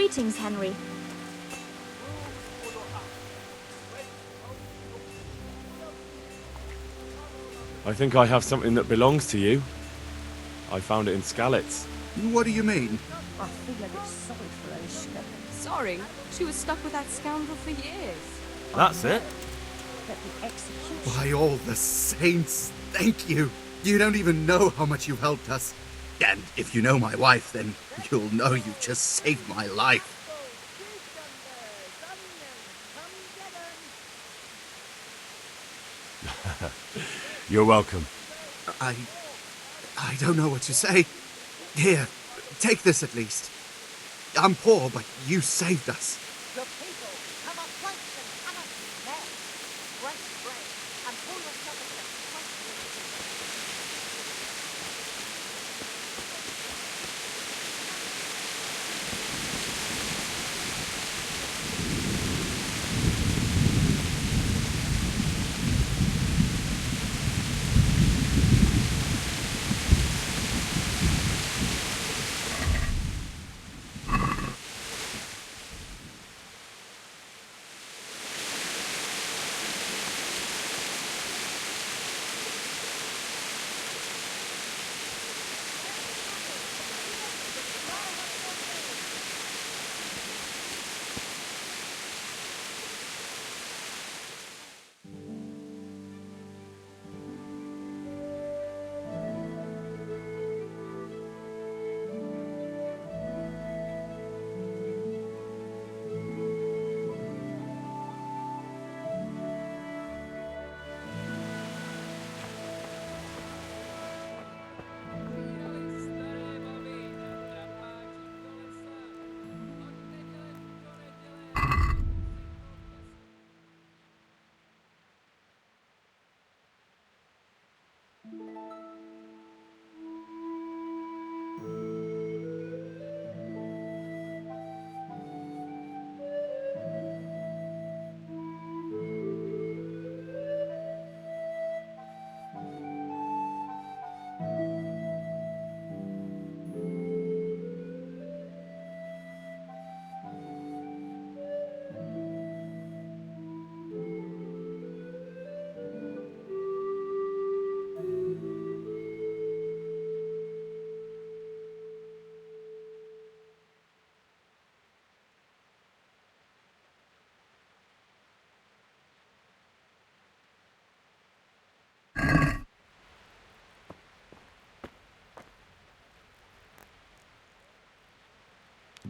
Greetings, Henry. I think I have something that belongs to you. I found it in Skalitz. What do you mean? I feel a bit sorry for Elishka. Sorry, she was stuck with that scoundrel for years. That's it? But the execution... By all the saints, thank you. You don't even know how much you've helped us. And if you know my wife, then you'll know you just saved my life. You're welcome. I don't know what to say. Here, take this at least. I'm poor, but you saved us. Your people, come up planks and come up there. Break bread and pull yourself into the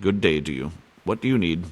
Good day to you. What do you need?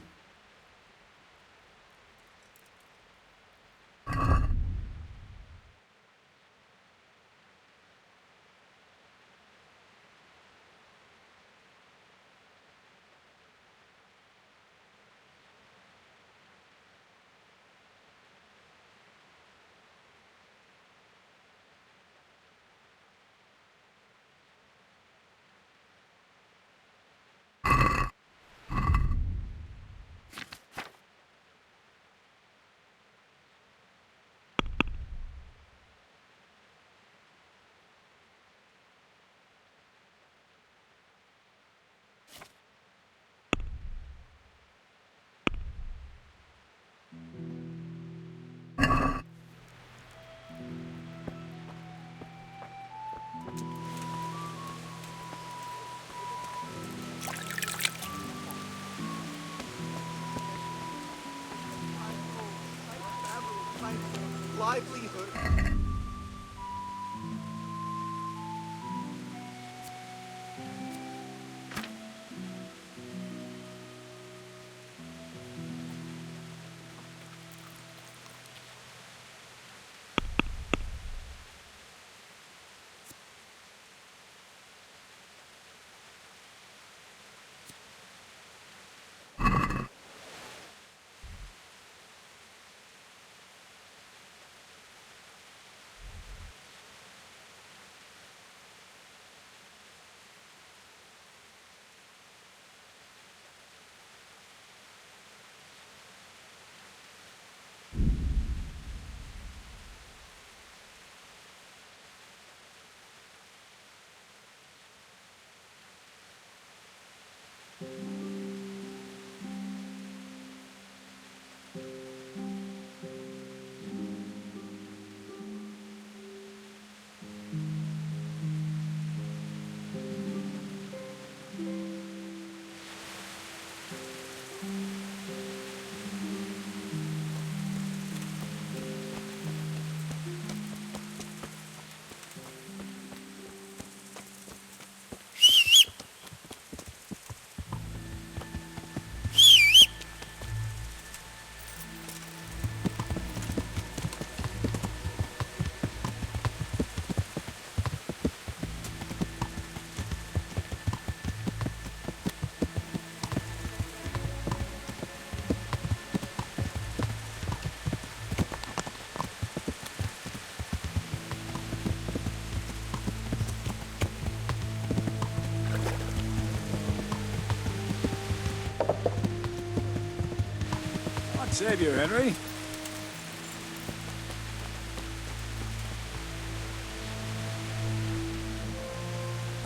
Savior, Henry.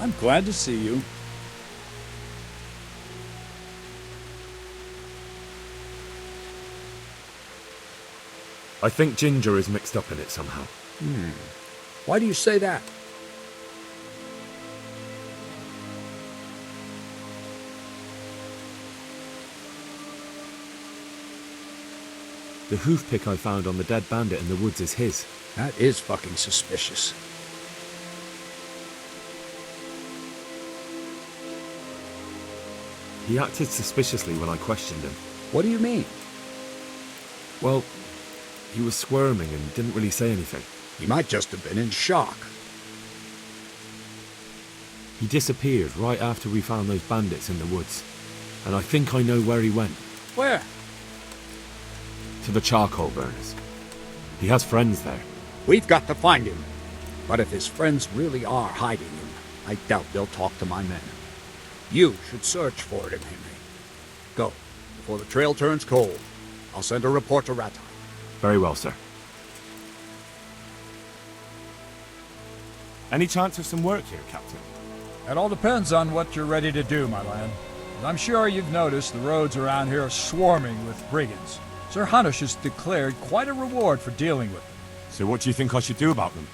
I'm glad to see you. I think Ginger is mixed up in it somehow. Why do you say that? The hoof pick I found on the dead bandit in the woods is his. That is fucking suspicious. He acted suspiciously when I questioned him. What do you mean? Well, he was squirming and didn't really say anything. He might just have been in shock. He disappeared right after we found those bandits in the woods. And I think I know where he went. Where? To the charcoal burners. He has friends there. We've got to find him. But if his friends really are hiding him, I doubt they'll talk to my men. You should search for him, Henry. Go, before the trail turns cold. I'll send a report to Radzig. Very well, sir. Any chance of some work here, Captain? It all depends on what you're ready to do, my lad. As I'm sure you've noticed, the roads around here are swarming with brigands. Sir Hanush has declared quite a reward for dealing with them. So what do you think I should do about them?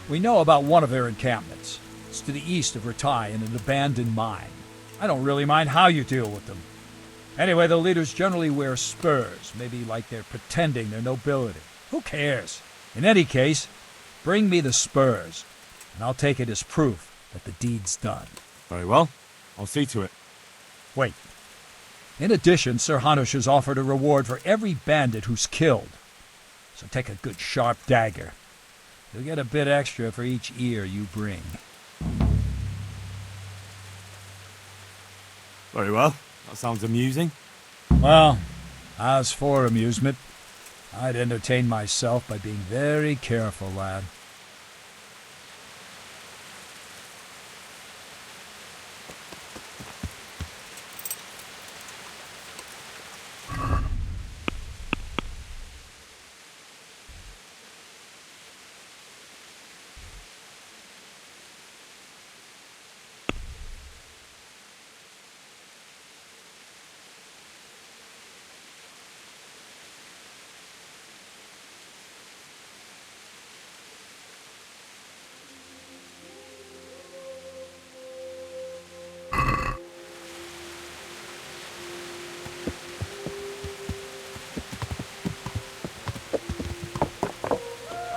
We know about one of their encampments. It's to the east of Ratai in an abandoned mine. I don't really mind how you deal with them. Anyway, the leaders generally wear spurs, maybe like they're pretending they're nobility. Who cares? In any case, bring me the spurs, and I'll take it as proof that the deed's done. Very well. I'll see to it. Wait. In addition, Sir Hanush has offered a reward for every bandit who's killed. So take a good sharp dagger. You'll get a bit extra for each ear you bring. Very well. That sounds amusing. Well, as for amusement, I'd entertain myself by being very careful, lad.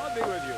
I'll be with you.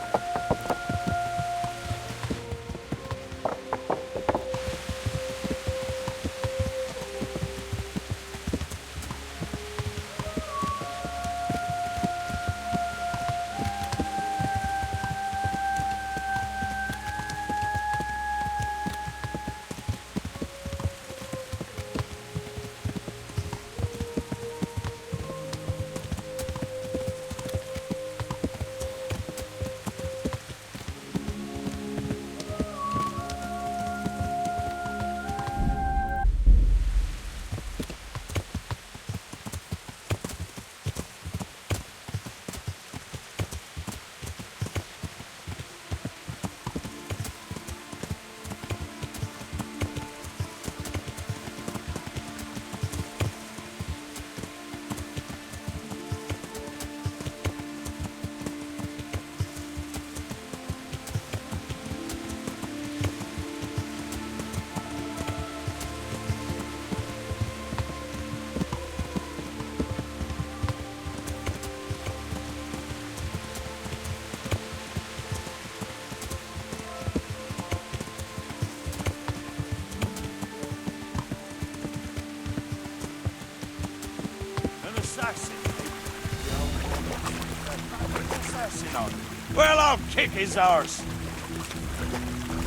Well, I'll kick his arse.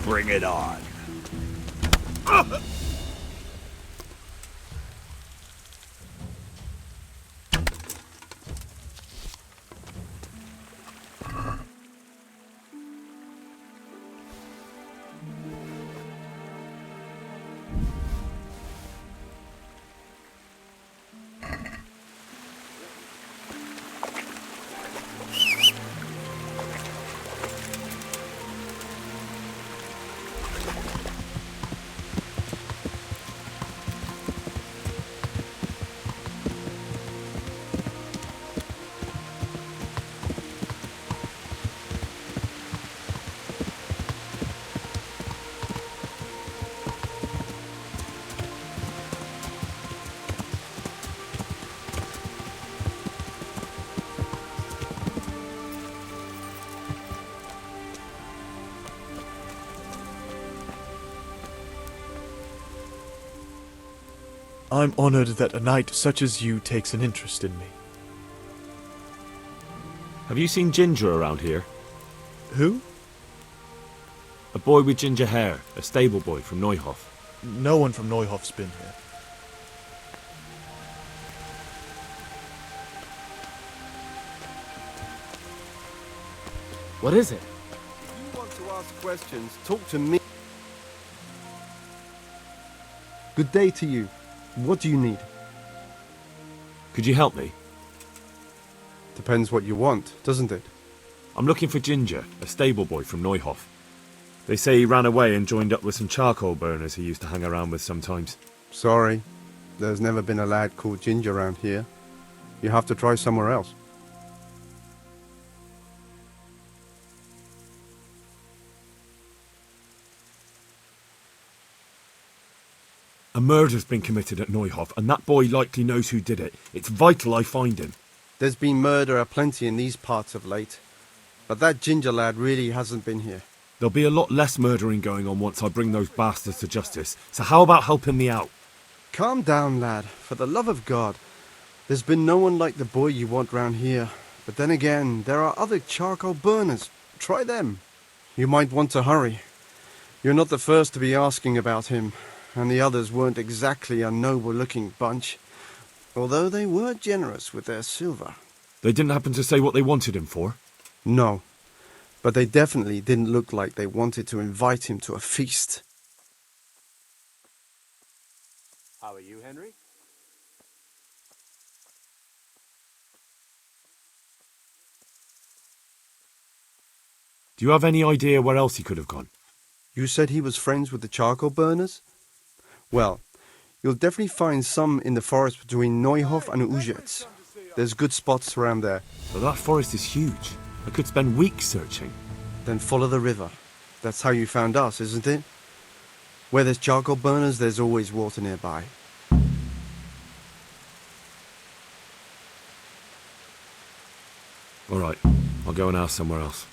Bring it on. I'm honored that a knight such as you takes an interest in me. Have you seen Ginger around here? Who? A boy with ginger hair, a stable boy from Neuhof. No one from Neuhof's been here. What is it? If you want to ask questions, talk to me. Good day to you. What do you need? Could you help me? Depends what you want, doesn't it? I'm looking for Ginger, a stable boy from Neuhof. They say he ran away and joined up with some charcoal burners he used to hang around with sometimes. Sorry, there's never been a lad called Ginger around here. You have to try somewhere else. A murder's been committed at Neuhof, and that boy likely knows who did it. It's vital I find him. There's been murder aplenty in these parts of late, but that Ginger lad really hasn't been here. There'll be a lot less murdering going on once I bring those bastards to justice, so how about helping me out? Calm down, lad, for the love of God. There's been no one like the boy you want round here, but then again, there are other charcoal burners. Try them. You might want to hurry. You're not the first to be asking about him, and the others weren't exactly a noble-looking bunch, although they were generous with their silver. They didn't happen to say what they wanted him for? No, but they definitely didn't look like they wanted to invite him to a feast. How are you, Henry? Do you have any idea where else he could have gone? You said he was friends with the charcoal burners? Well, you'll definitely find some in the forest between Neuhof and Uzets. There's good spots around there. But that forest is huge. I could spend weeks searching. Then follow the river. That's how you found us, isn't it? Where there's charcoal burners, there's always water nearby. All right, I'll go and ask somewhere else.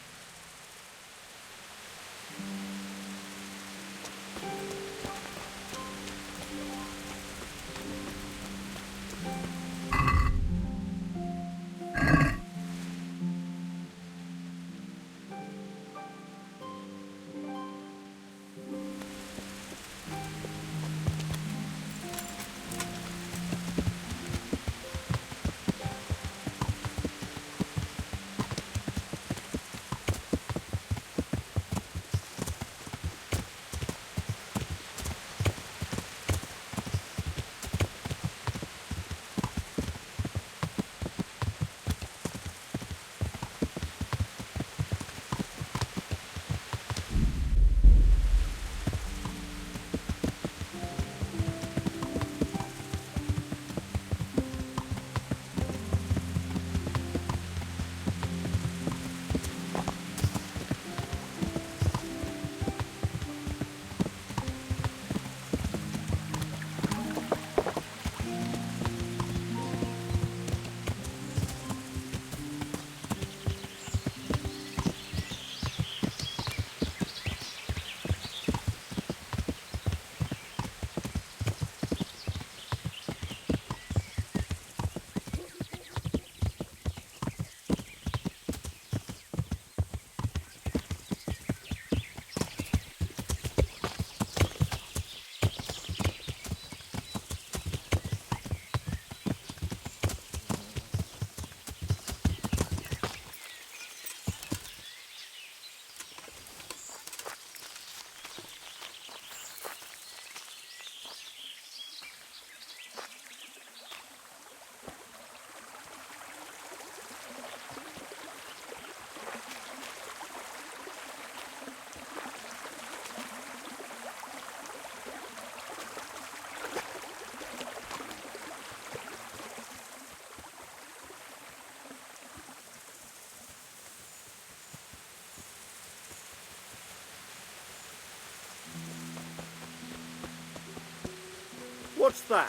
What's that?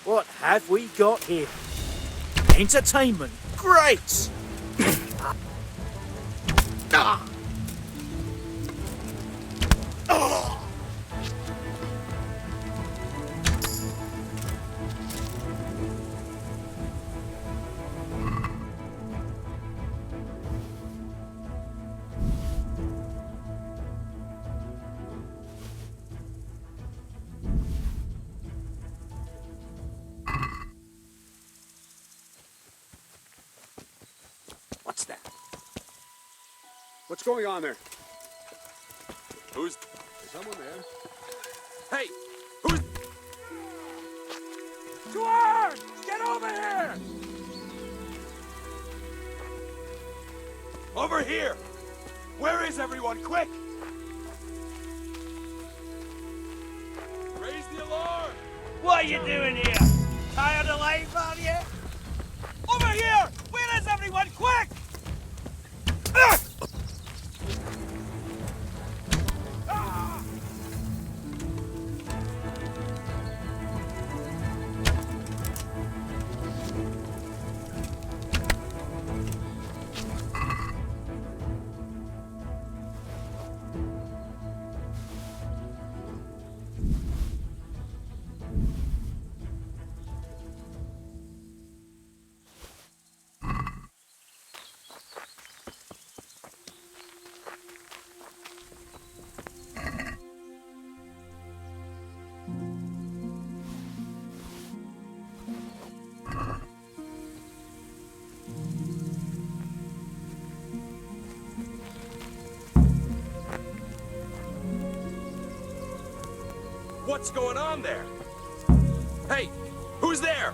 What have we got here? Entertainment. Great! What's going on there? Who's... Is someone there? Hey! Who's... Stuart! Get over here! Over here! Where is everyone? Quick! Raise the alarm! What are you doing here? Tired of life, are you? Over here! Where is everyone? Quick! What's going on there? Hey! Who's there?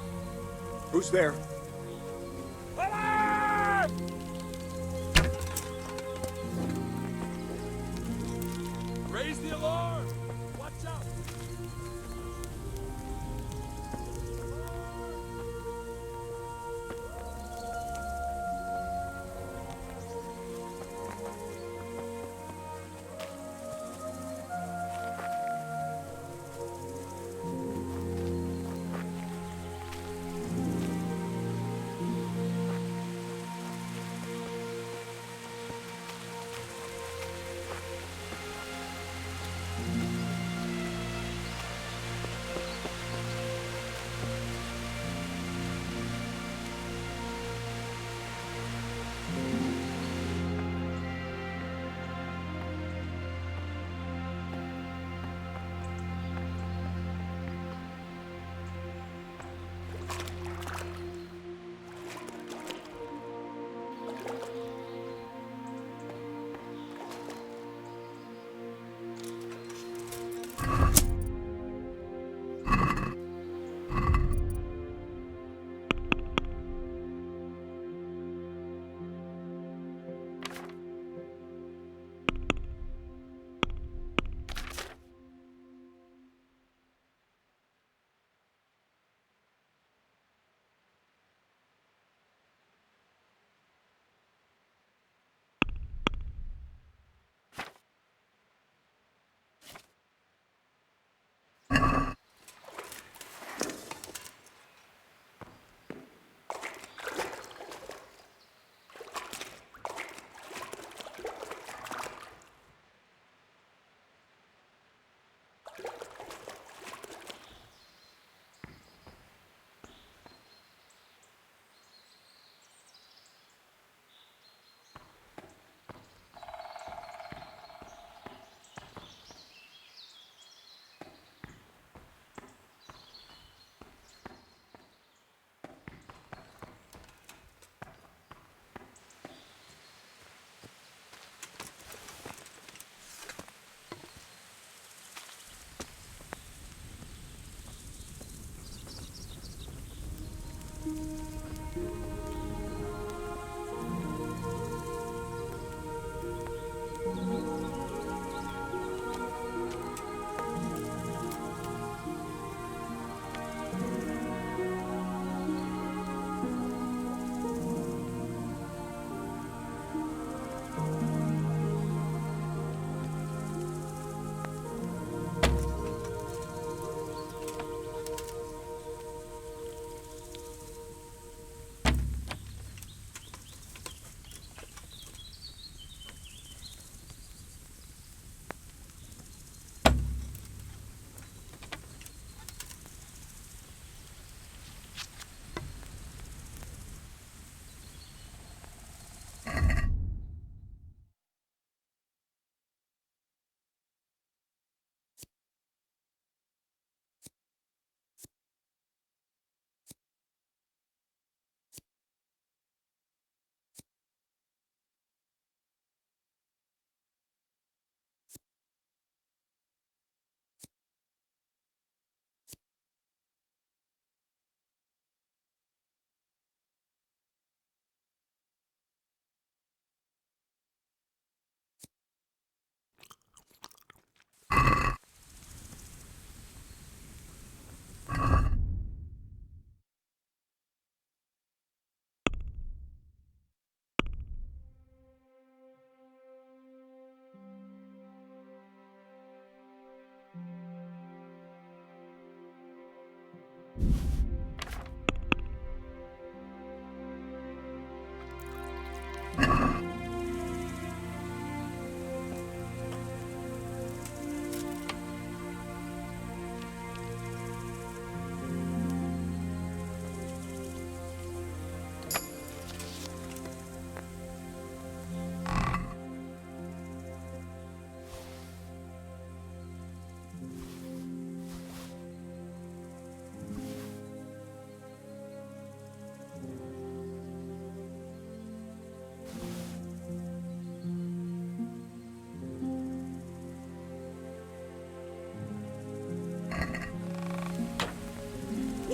Who's there? Raise the alarm! Watch out!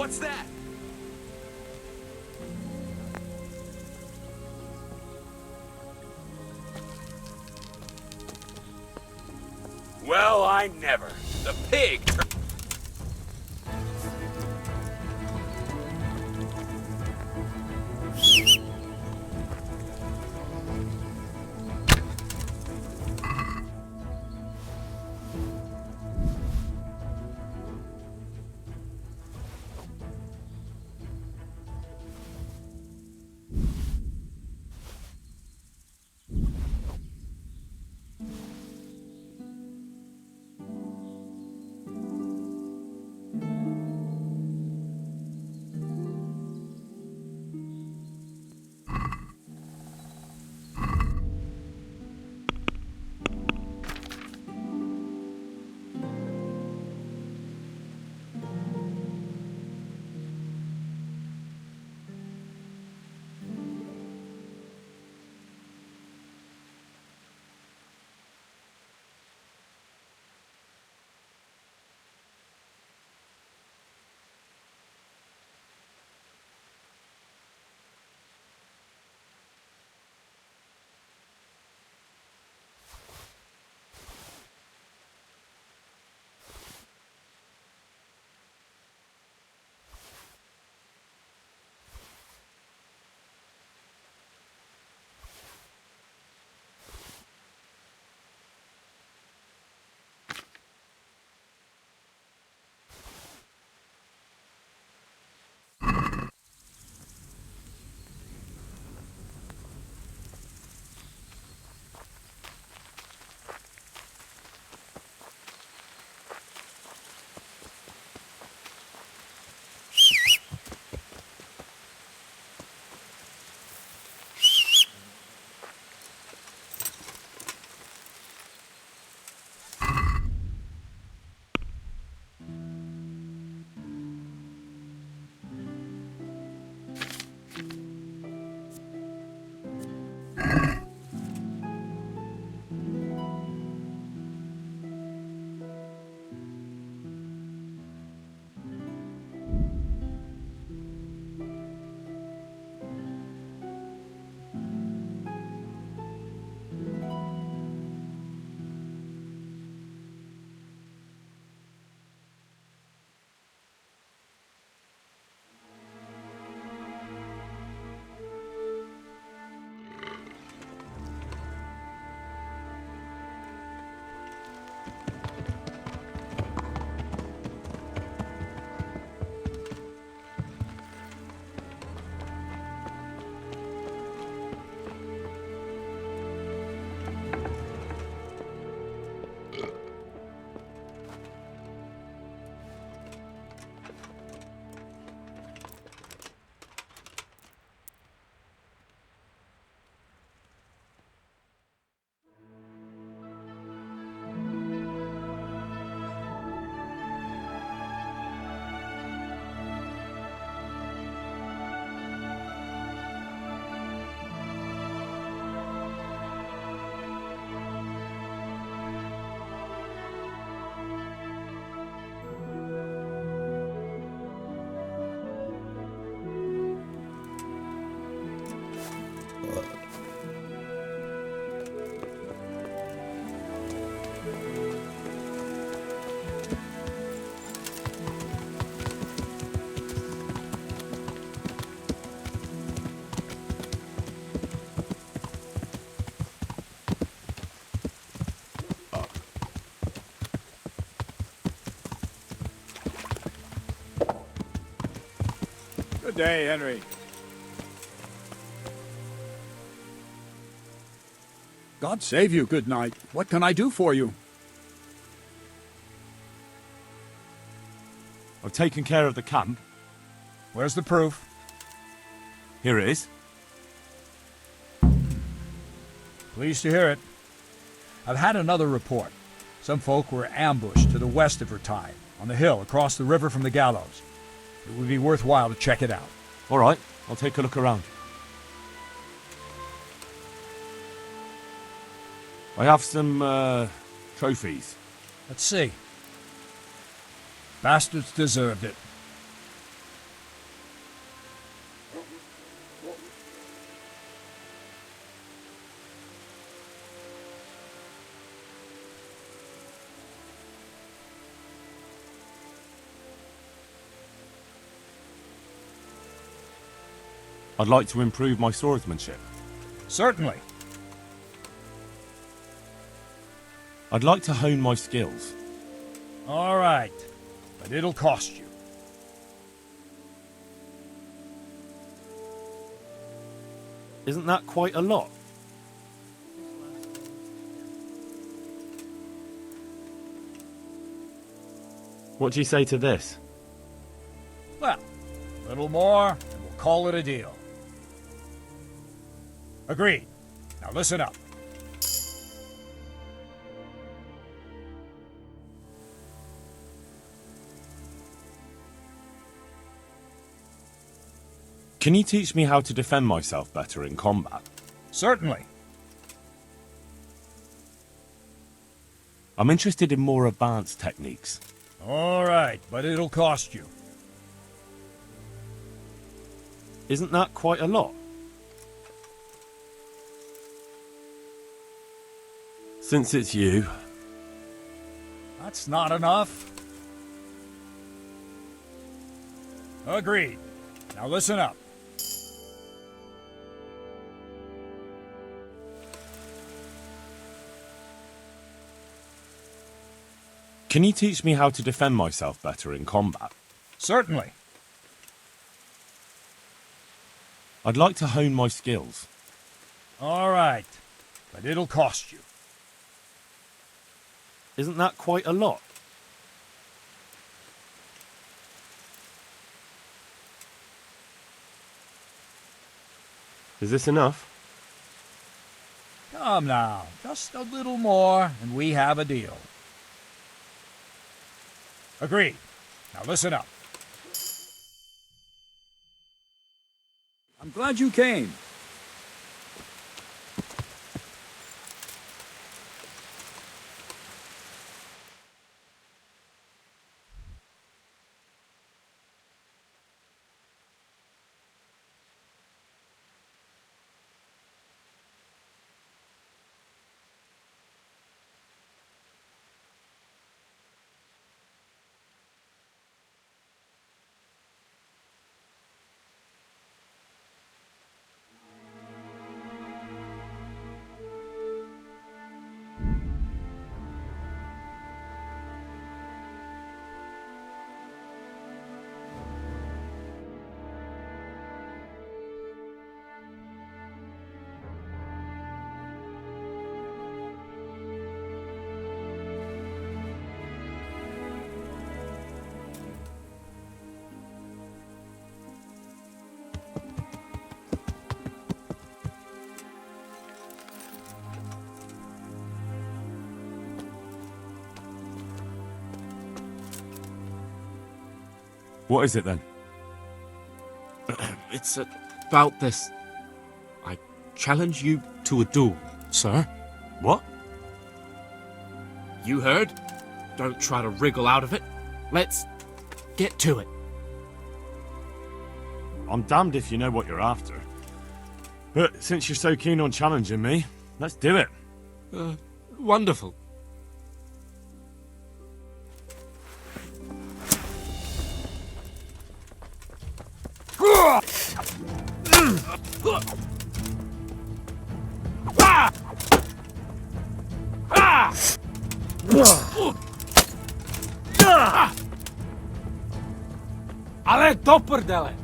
What's that? Well, I never. The pig. Good day, Henry. God save you, good knight. What can I do for you? I've taken care of the camp. Where's the proof? Here it is. Pleased to hear it. I've had another report. Some folk were ambushed to the west of Radzig, on the hill across the river from the gallows. It would be worthwhile to check it out. All right, I'll take a look around. I have some, trophies. Let's see. Bastards deserved it. I'd like to improve my swordsmanship. Certainly. I'd like to hone my skills. All right, but it'll cost you. Isn't that quite a lot? What do you say to this? Well, a little more, and we'll call it a deal. Agreed. Now listen up. Can you teach me how to defend myself better in combat? Certainly. I'm interested in more advanced techniques. All right, but it'll cost you. Isn't that quite a lot? Since it's you... That's not enough. Agreed. Now listen up. Can you teach me how to defend myself better in combat? Certainly. I'd like to hone my skills. All right, but it'll cost you. Isn't that quite a lot? Is this enough? Come now, just a little more, and we have a deal. Agreed. Now listen up. I'm glad you came. What is it then? It's about this. I challenge you to a duel, sir. What? You heard? Don't try to wriggle out of it. Let's get to it. I'm damned if you know what you're after. But since you're so keen on challenging me, let's do it. Wonderful. Ale dopperdele!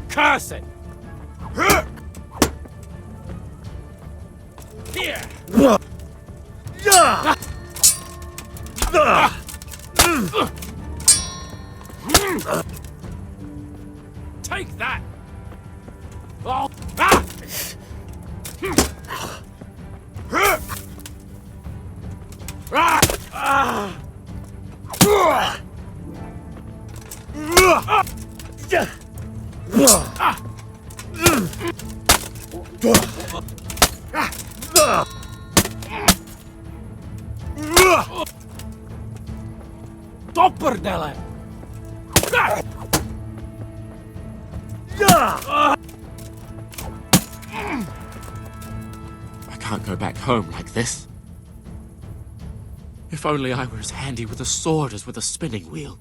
Curse it! Here! Take that! Oh. Dopperdele! I can't go back home like this. If only I were as handy with a sword as with a spinning wheel.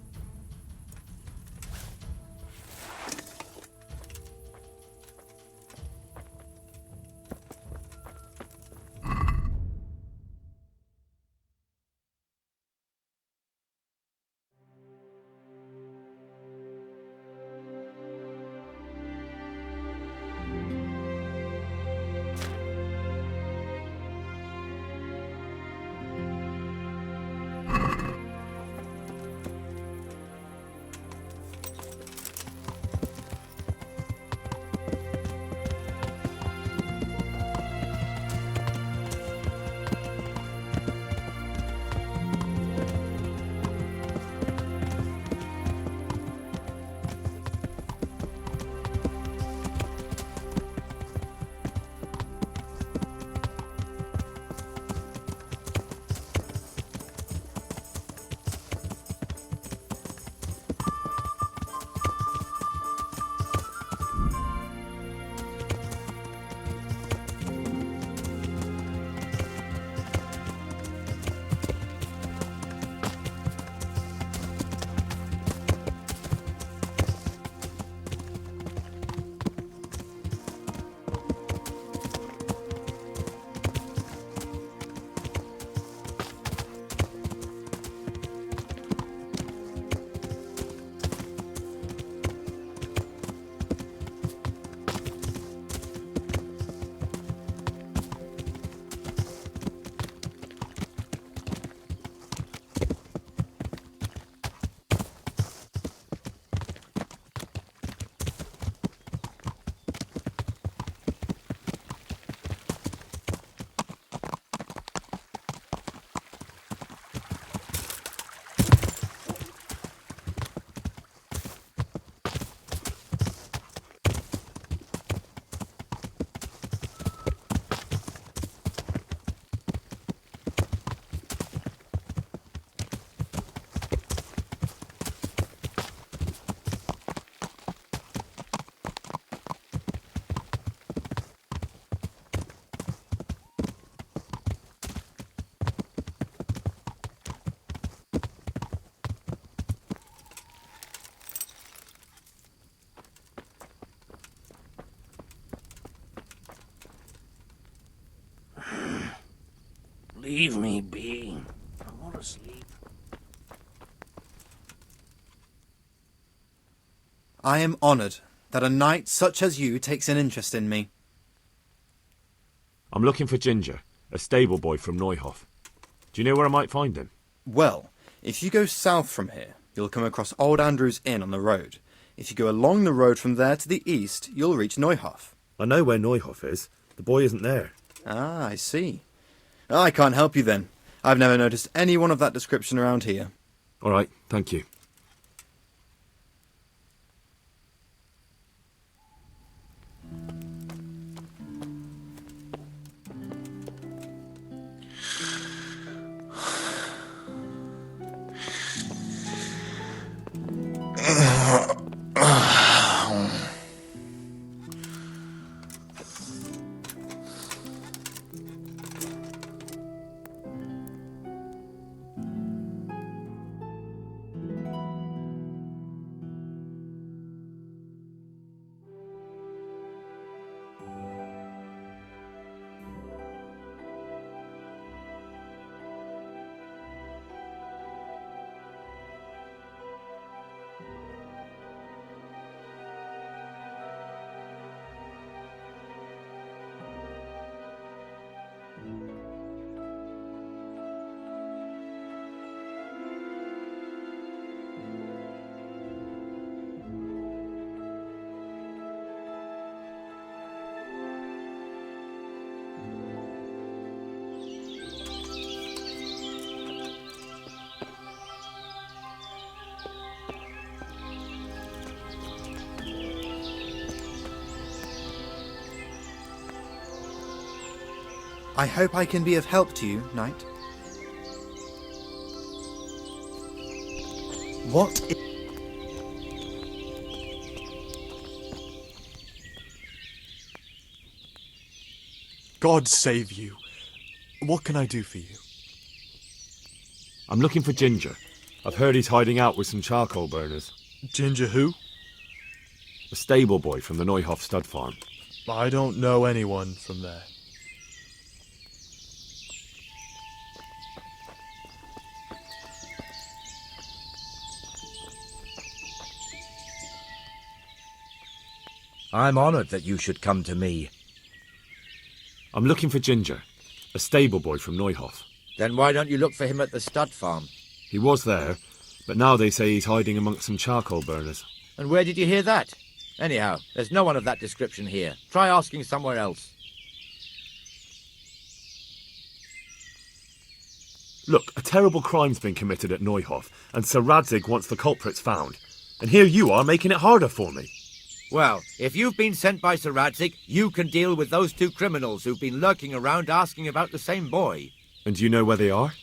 Leave me be. I want to sleep. I am honored that a knight such as you takes an interest in me. I'm looking for Ginger, a stable boy from Neuhof. Do you know where I might find him? Well, if you go south from here, you'll come across Old Andrew's Inn on the road. If you go along the road from there to the east, you'll reach Neuhof. I know where Neuhof is. The boy isn't there. Ah, I see. I can't help you then. I've never noticed anyone of that description around here. All right, thank you. I hope I can be of help to you, knight. What God save you. What can I do for you? I'm looking for Ginger. I've heard he's hiding out with some charcoal burners. Ginger who? A stable boy from the Neuhof stud farm. I don't know anyone from there. I'm honored that you should come to me. I'm looking for Ginger, a stable boy from Neuhof. Then why don't you look for him at the stud farm? He was there, but now they say he's hiding amongst some charcoal burners. And where did you hear that? Anyhow, there's no one of that description here. Try asking somewhere else. Look, a terrible crime's been committed at Neuhof, and Sir Radzig wants the culprits found. And here you are making it harder for me. Well, if you've been sent by Sir Radzig, you can deal with those two criminals who've been lurking around asking about the same boy. And do you know where they are?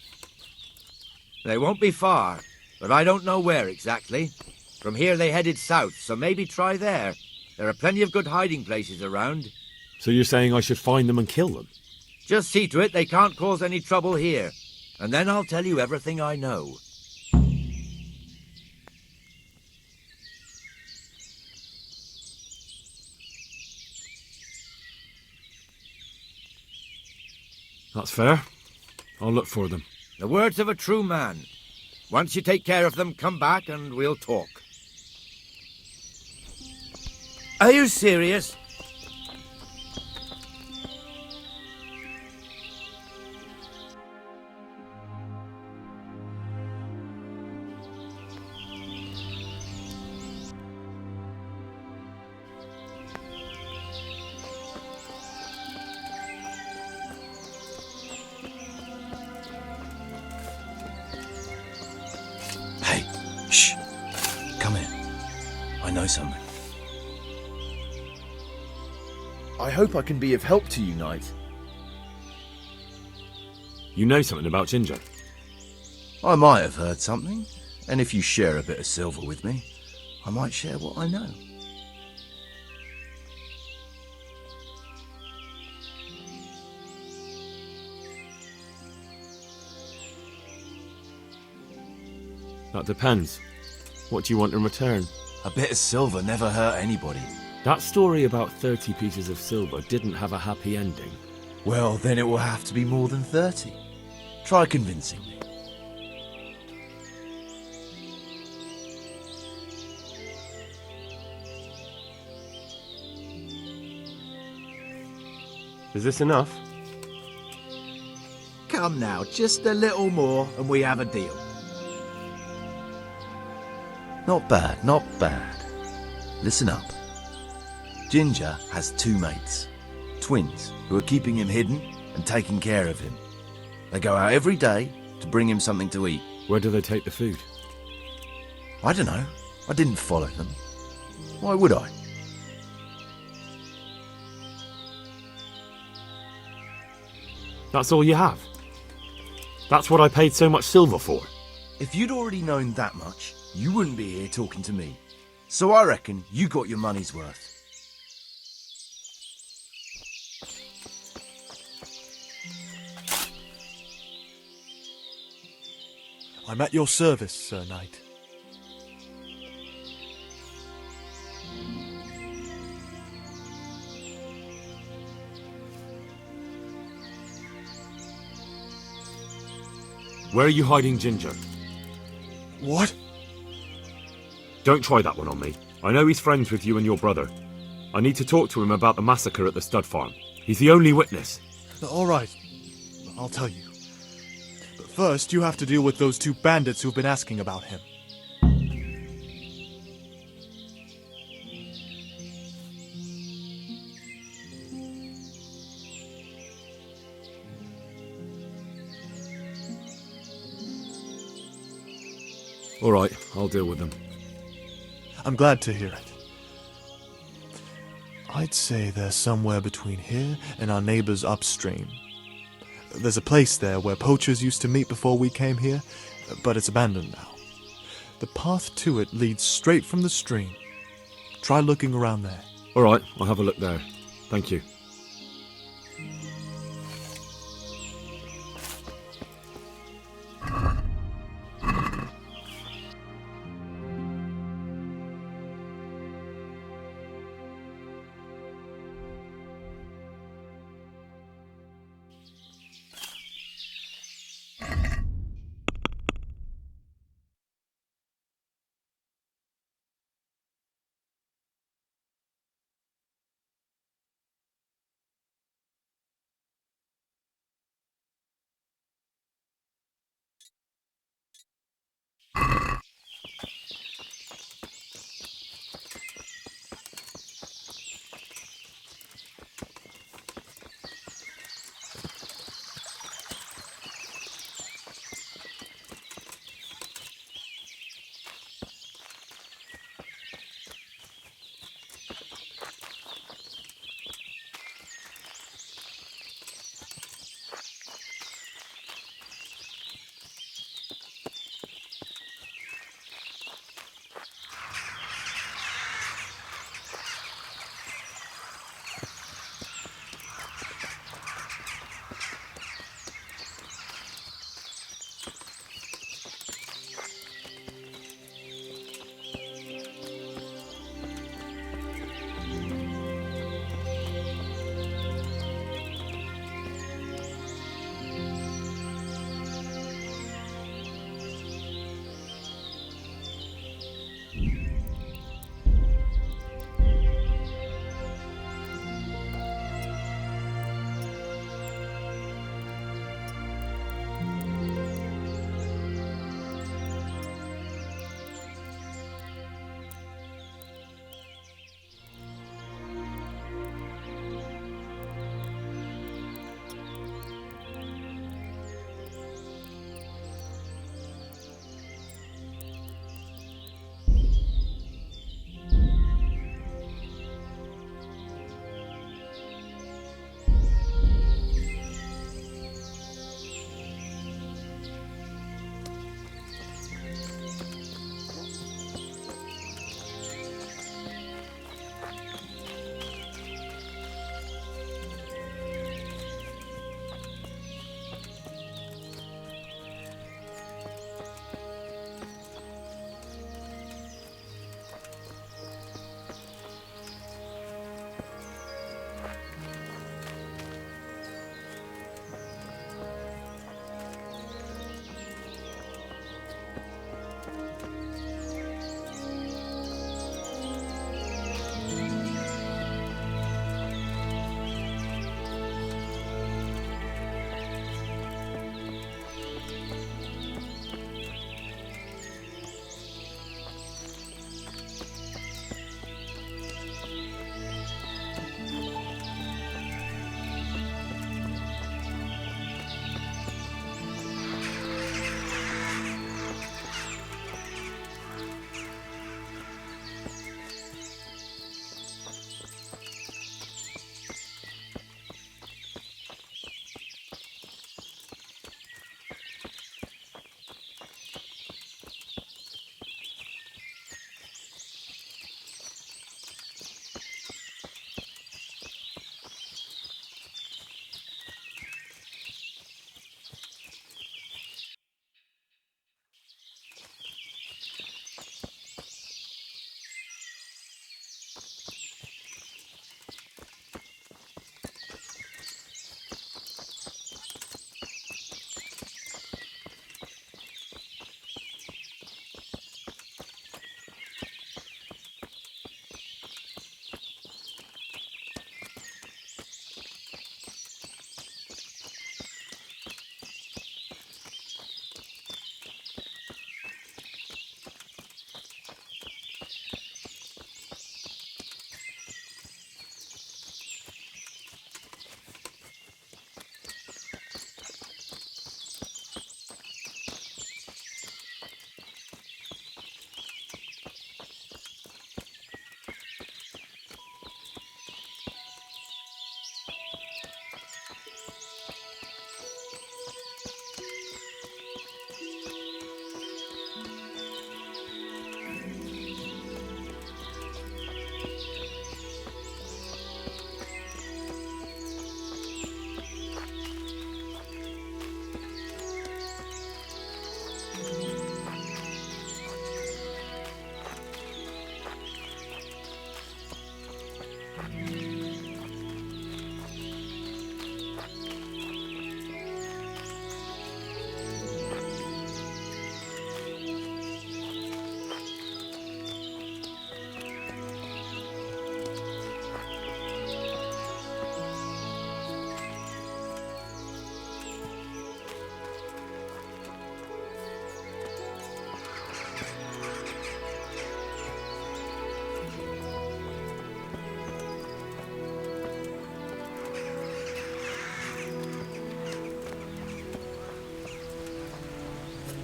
They won't be far, but I don't know where exactly. From here they headed south, so maybe try there. There are plenty of good hiding places around. So you're saying I should find them and kill them? Just see to it they can't cause any trouble here. And then I'll tell you everything I know. That's fair. I'll look for them. The words of a true man. Once you take care of them, come back and we'll talk. Are you serious? Shh. Come here. I know something. I hope I can be of help to you, Knight. You know something about Ginger? I might have heard something, and if you share a bit of silver with me, I might share what I know. That depends. What do you want in return? A bit of silver never hurt anybody. That story about 30 pieces of silver didn't have a happy ending. Well, then it will have to be more than 30. Try convincing me. Is this enough? Come now, just a little more and we have a deal. Not bad, not bad. Listen up. Ginger has two mates, twins, who are keeping him hidden and taking care of him. They go out every day to bring him something to eat. Where do they take the food? I don't know. I didn't follow them. Why would I? That's all you have? That's what I paid so much silver for? If you'd already known that much, you wouldn't be here talking to me. So I reckon you got your money's worth. I'm at your service, Sir Knight. Where are you hiding Ginger? What? Don't try that one on me. I know he's friends with you and your brother. I need to talk to him about the massacre at the stud farm. He's the only witness. All right. I'll tell you. But first, you have to deal with those two bandits who've been asking about him. All right, I'll deal with them. I'm glad to hear it. I'd say they're somewhere between here and our neighbors upstream. There's a place there where poachers used to meet before we came here, but it's abandoned now. The path to it leads straight from the stream. Try looking around there. All right, I'll have a look there. Thank you.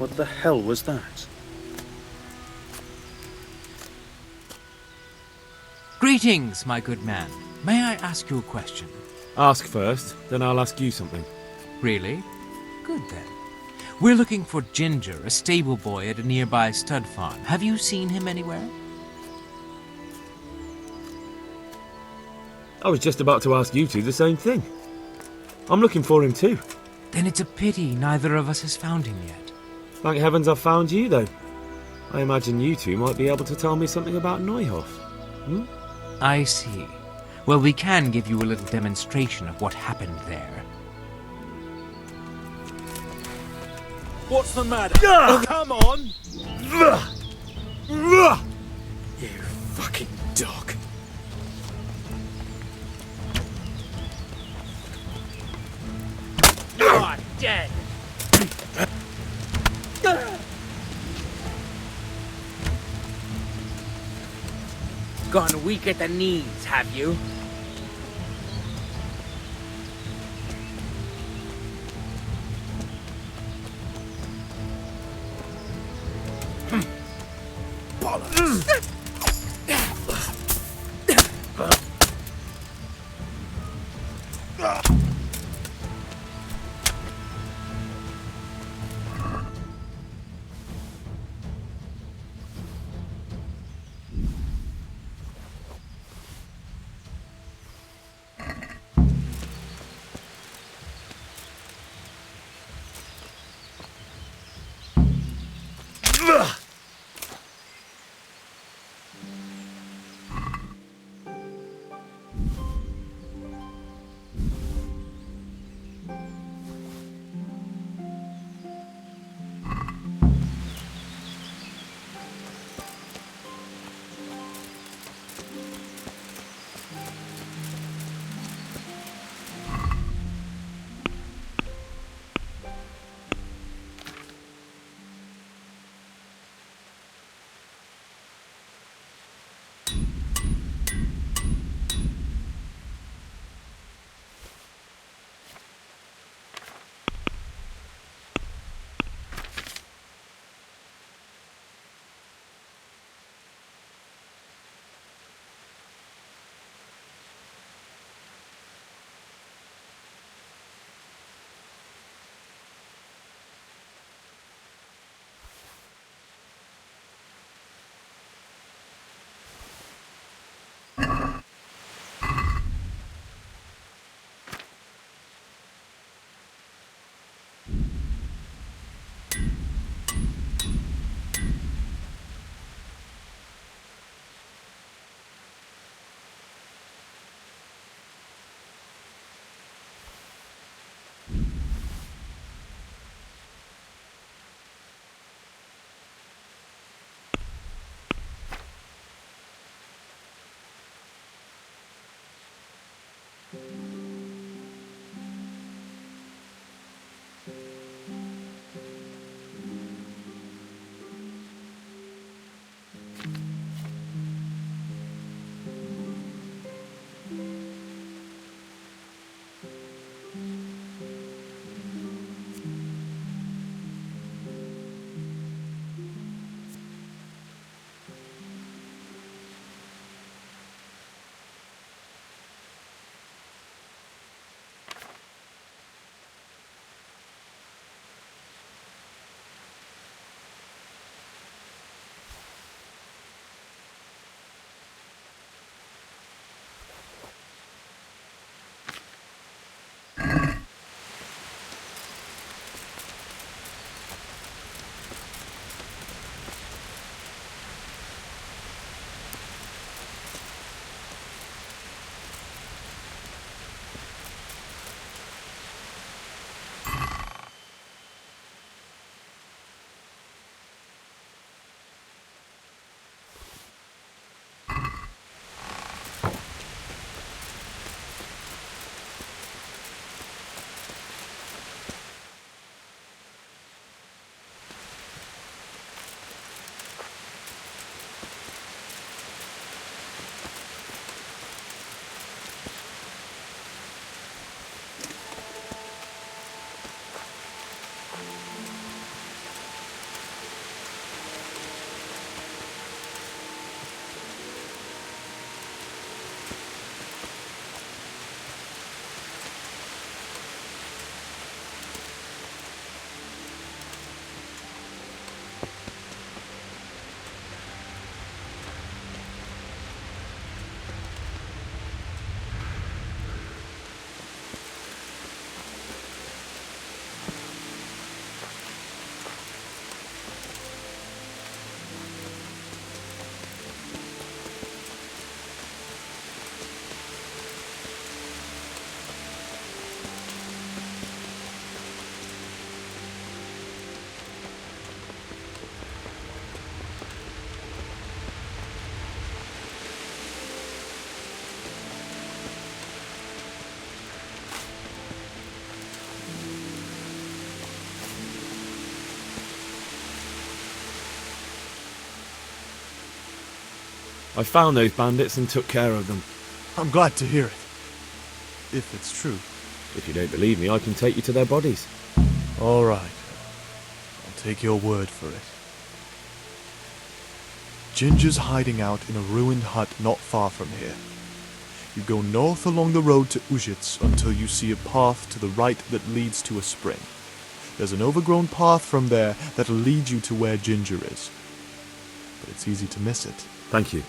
What the hell was that? Greetings, my good man. May I ask you a question? Ask first, then I'll ask you something. Really? Good then. We're looking for Ginger, a stable boy at a nearby stud farm. Have you seen him anywhere? I was just about to ask you two the same thing. I'm looking for him too. Then it's a pity neither of us has found him yet. Thank heavens I've found you, though. I imagine you two might be able to tell me something about Neuhof. Hmm? I see. Well, we can give you a little demonstration of what happened there. What's the matter? Oh, come on! You fucking dog. You're dead! Gone weak at the knees, have you? I found those bandits and took care of them. I'm glad to hear it. If it's true. If you don't believe me, I can take you to their bodies. All right. I'll take your word for it. Ginger's hiding out in a ruined hut not far from here. You go north along the road to Ujits until you see a path to the right that leads to a spring. There's an overgrown path from there that'll lead you to where Ginger is. But it's easy to miss it. Thank you.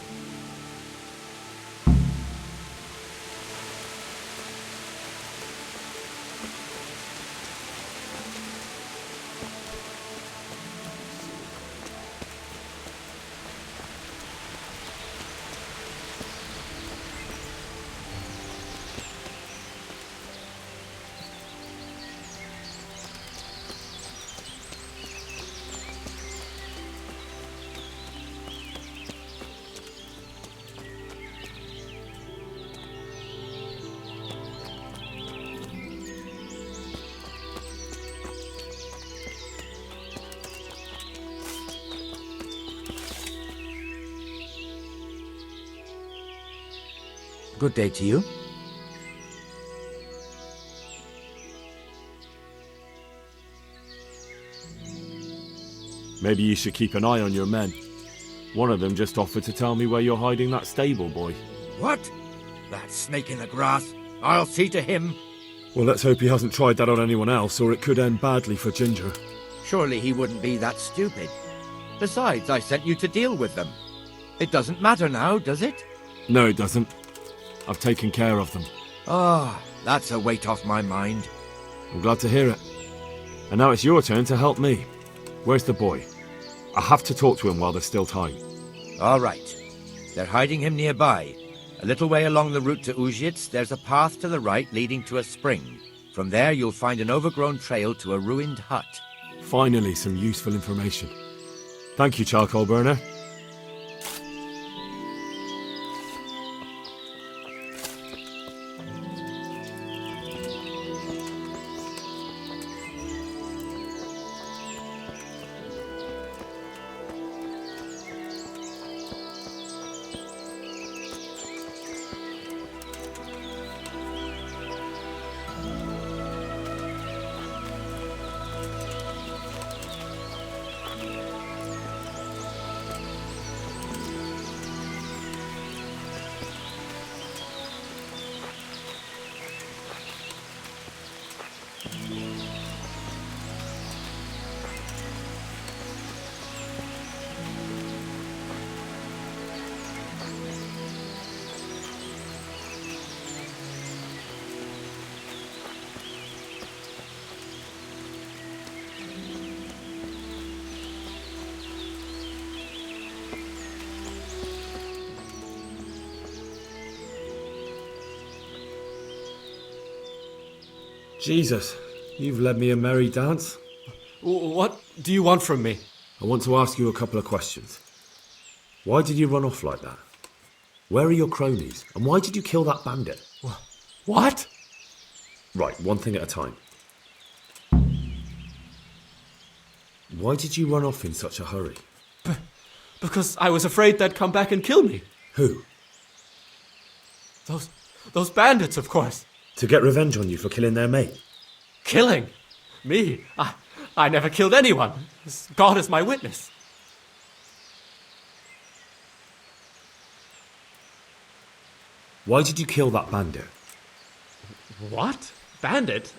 Good day to you. Maybe you should keep an eye on your men. One of them just offered to tell me where you're hiding that stable boy. What? That snake in the grass? I'll see to him. Well, let's hope he hasn't tried that on anyone else, or it could end badly for Ginger. Surely he wouldn't be that stupid. Besides, I sent you to deal with them. It doesn't matter now, does it? No, it doesn't. I've taken care of them. Ah, that's a weight off my mind. I'm glad to hear it. And now it's your turn to help me. Where's the boy? I have to talk to him while there's still time. All right. They're hiding him nearby. A little way along the route to Ujits, there's a path to the right leading to a spring. From there, you'll find an overgrown trail to a ruined hut. Finally, some useful information. Thank you, charcoal burner. Jesus, you've led me a merry dance. What do you want from me? I want to ask you a couple of questions. Why did you run off like that? Where are your cronies? And why did you kill that bandit? What? Right, one thing at a time. Why did you run off in such a hurry? Because I was afraid they'd come back and kill me. Who? Those bandits, of course. To get revenge on you for killing their mate? Killing? Me? I never killed anyone. God is my witness. Why did you kill that bandit? What? Bandit?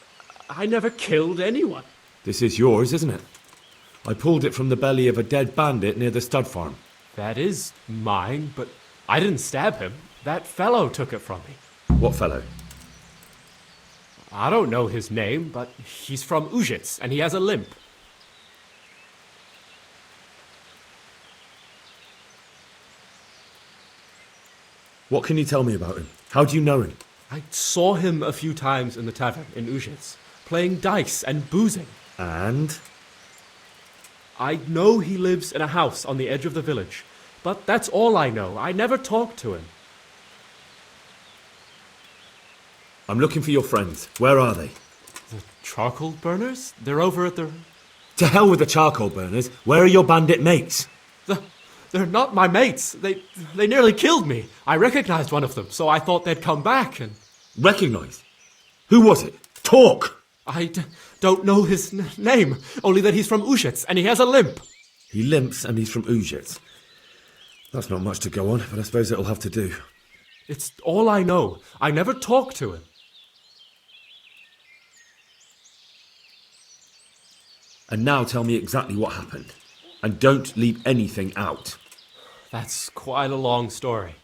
I never killed anyone. This is yours, isn't it? I pulled it from the belly of a dead bandit near the stud farm. That is mine, but I didn't stab him. That fellow took it from me. What fellow? I don't know his name, but he's from Ujits, and he has a limp. What can you tell me about him? How do you know him? I saw him a few times in the tavern in Ujits, playing dice and boozing. And? I know he lives in a house on the edge of the village, but that's all I know. I never talked to him. I'm looking for your friends. Where are they? The charcoal burners? They're over at the... To hell with the charcoal burners. Where are your bandit mates? The They're not my mates. They nearly killed me. I recognized one of them, so I thought they'd come back and... Recognized? Who was it? Talk! I don't know his name, only that he's from Ushitz, and he has a limp. He limps and he's from Ujits. That's not much to go on, but I suppose it'll have to do. It's all I know. I never talked to him. And now tell me exactly what happened. And don't leave anything out. That's quite a long story.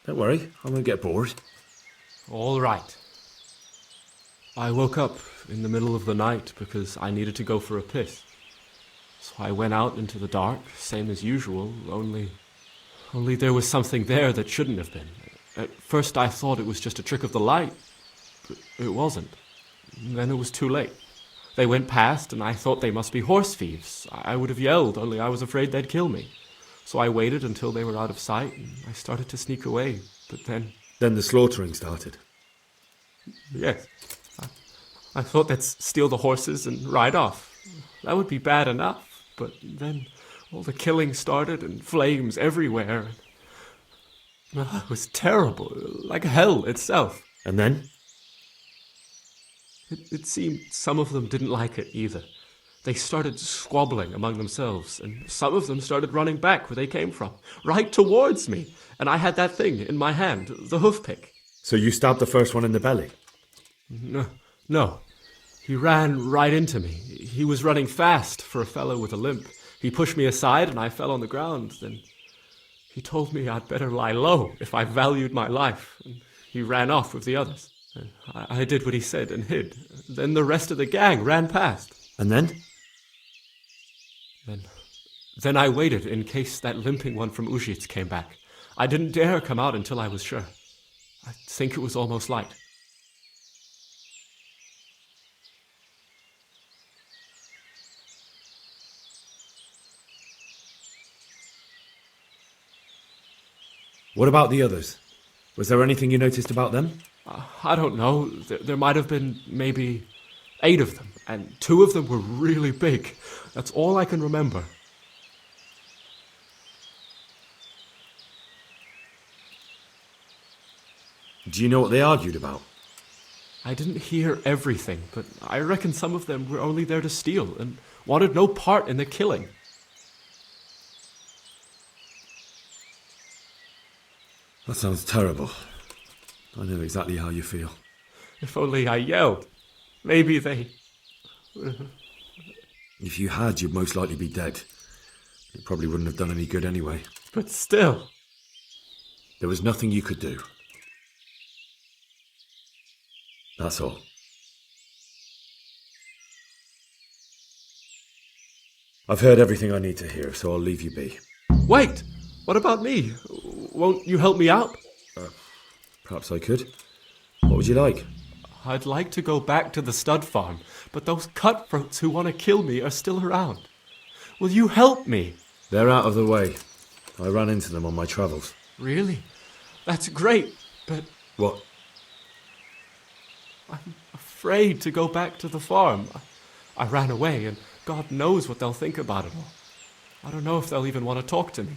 Don't worry, I won't get bored. All right. I woke up in the middle of the night because I needed to go for a piss. So I went out into the dark, same as usual, only there was something there that shouldn't have been. At first I thought it was just a trick of the light, but it wasn't. Then it was too late. They went past and I thought they must be horse thieves. I would have yelled, only I was afraid they'd kill me. So I waited until they were out of sight and I started to sneak away, but then... Then the slaughtering started? Yes. I thought they'd steal the horses and ride off. That would be bad enough, but then all the killing started and flames everywhere. It was terrible, like hell itself. And then? It seemed some of them didn't like it either. They started squabbling among themselves, and some of them started running back where they came from, right towards me. And I had that thing in my hand, the hoof pick. So you stabbed the first one in the belly? No. He ran right into me. He was running fast for a fellow with a limp. He pushed me aside and I fell on the ground. Then he told me I'd better lie low if I valued my life. And he ran off with the others. I did what he said and hid. Then the rest of the gang ran past. And then? Then I waited in case that limping one from Ujits came back. I didn't dare come out until I was sure. I think it was almost light. What about the others? Was there anything you noticed about them? I don't know. There might have been maybe 8 of them, and 2 of them were really big. That's all I can remember. Do you know what they argued about? I didn't hear everything, but I reckon some of them were only there to steal and wanted no part in the killing. That sounds terrible. I know exactly how you feel. If only I yelled. Maybe they... If you had, you'd most likely be dead. It probably wouldn't have done any good anyway. But still... There was nothing you could do. That's all. I've heard everything I need to hear, so I'll leave you be. Wait! What about me? Won't you help me out? Perhaps I could. What would you like? I'd like to go back to the stud farm, but those cutthroats who want to kill me are still around. Will you help me? They're out of the way. I ran into them on my travels. Really? That's great, but... What? I'm afraid to go back to the farm. I ran away, and God knows what they'll think about it all. I don't know if they'll even want to talk to me.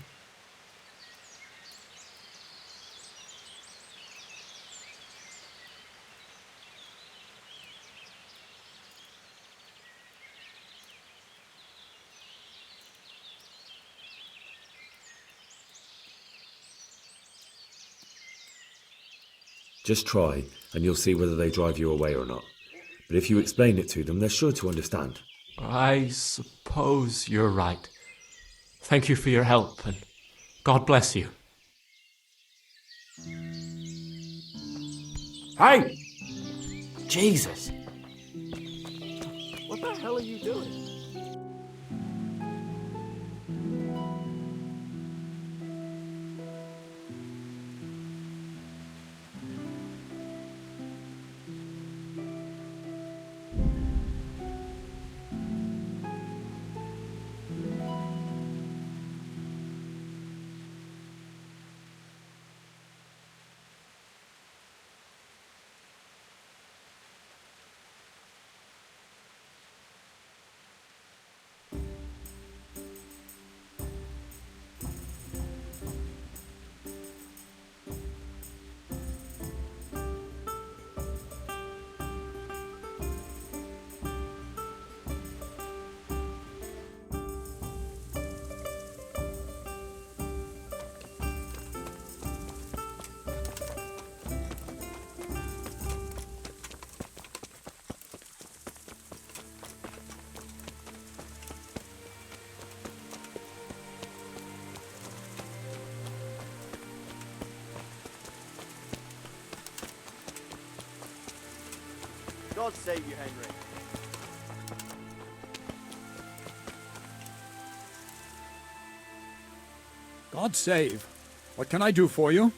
Just try, and you'll see whether they drive you away or not. But if you explain it to them, they're sure to understand. I suppose you're right. Thank you for your help, and God bless you. Hey! Jesus! What the hell are you doing? God save you, Henry. God save. What can I do for you?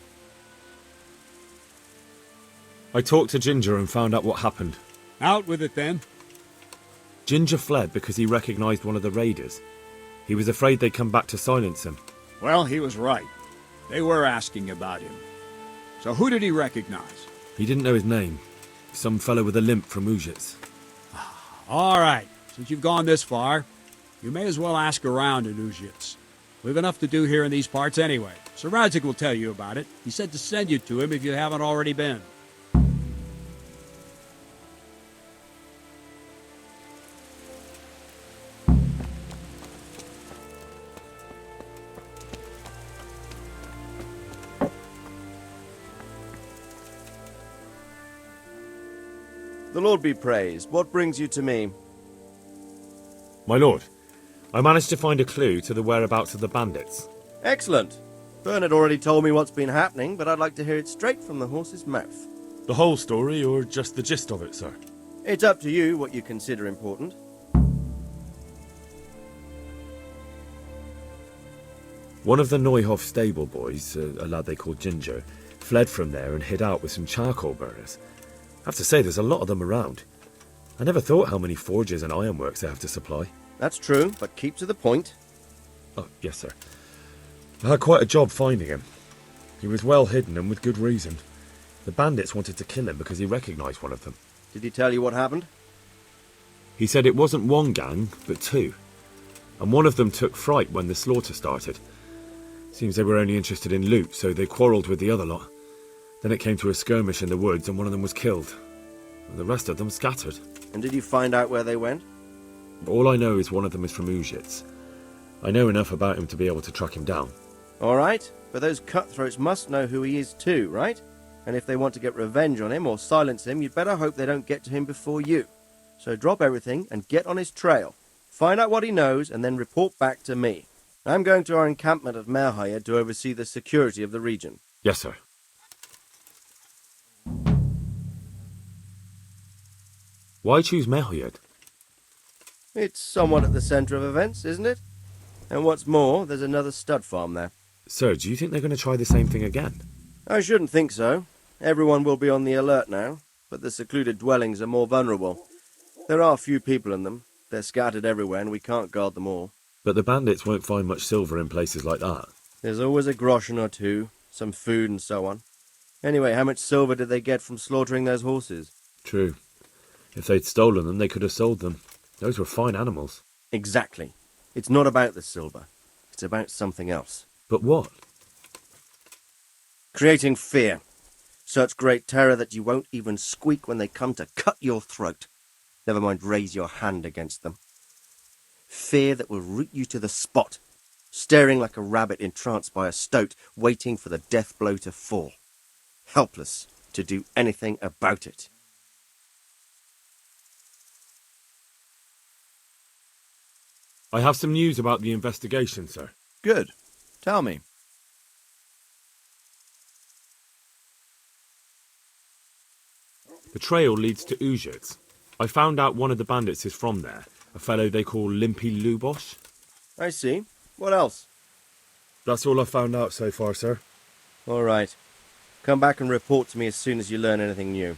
I talked to Ginger and found out what happened. Out with it, then. Ginger fled because he recognized one of the raiders. He was afraid they'd come back to silence him. Well, he was right. They were asking about him. So who did he recognize? He didn't know his name. Some fellow with a limp from Ujits. All right. Since you've gone this far, you may as well ask around in Ujits. We've enough to do here in these parts anyway. Sir Radzig will tell you about it. He said to send you to him if you haven't already been. The Lord be praised. What brings you to me? My lord, I managed to find a clue to the whereabouts of the bandits. Excellent. Bernard already told me what's been happening, but I'd like to hear it straight from the horse's mouth. The whole story, or just the gist of it, sir? It's up to you what you consider important. One of the Neuhoff stable boys, a lad they called Ginger, fled from there and hid out with some charcoal burners. I have to say, there's a lot of them around. I never thought how many forges and ironworks they have to supply. That's true, but keep to the point. Oh, yes, sir. I had quite a job finding him. He was well hidden and with good reason. The bandits wanted to kill him because he recognized one of them. Did he tell you what happened? He said it wasn't one gang, but two. And one of them took fright when the slaughter started. Seems they were only interested in loot, so they quarrelled with the other lot. Then it came to a skirmish in the woods and one of them was killed. And the rest of them scattered. And did you find out where they went? All I know is one of them is from Ujits. I know enough about him to be able to track him down. All right, but those cutthroats must know who he is too, right? And if they want to get revenge on him or silence him, you'd better hope they don't get to him before you. So drop everything and get on his trail. Find out what he knows and then report back to me. I'm going to our encampment at Merhayed to oversee the security of the region. Yes, sir. Why choose Merhayed? It's somewhat at the centre of events, isn't it? And what's more, there's another stud farm there. Sir, do you think they're going to try the same thing again? I shouldn't think so. Everyone will be on the alert now, but the secluded dwellings are more vulnerable. There are few people in them. They're scattered everywhere and we can't guard them all. But the bandits won't find much silver in places like that. There's always a groschen or two, some food and so on. Anyway, how much silver did they get from slaughtering those horses? True. If they'd stolen them, they could have sold them. Those were fine animals. Exactly. It's not about the silver. It's about something else. But what? Creating fear. Such great terror that you won't even squeak when they come to cut your throat. Never mind raise your hand against them. Fear that will root you to the spot, staring like a rabbit entranced by a stoat, waiting for the death blow to fall. Helpless to do anything about it. I have some news about the investigation, sir. Good. Tell me. The trail leads to Ujits. I found out one of the bandits is from there, a fellow they call Limpy Lubosh. I see. What else? That's all I've found out so far, sir. All right. Come back and report to me as soon as you learn anything new.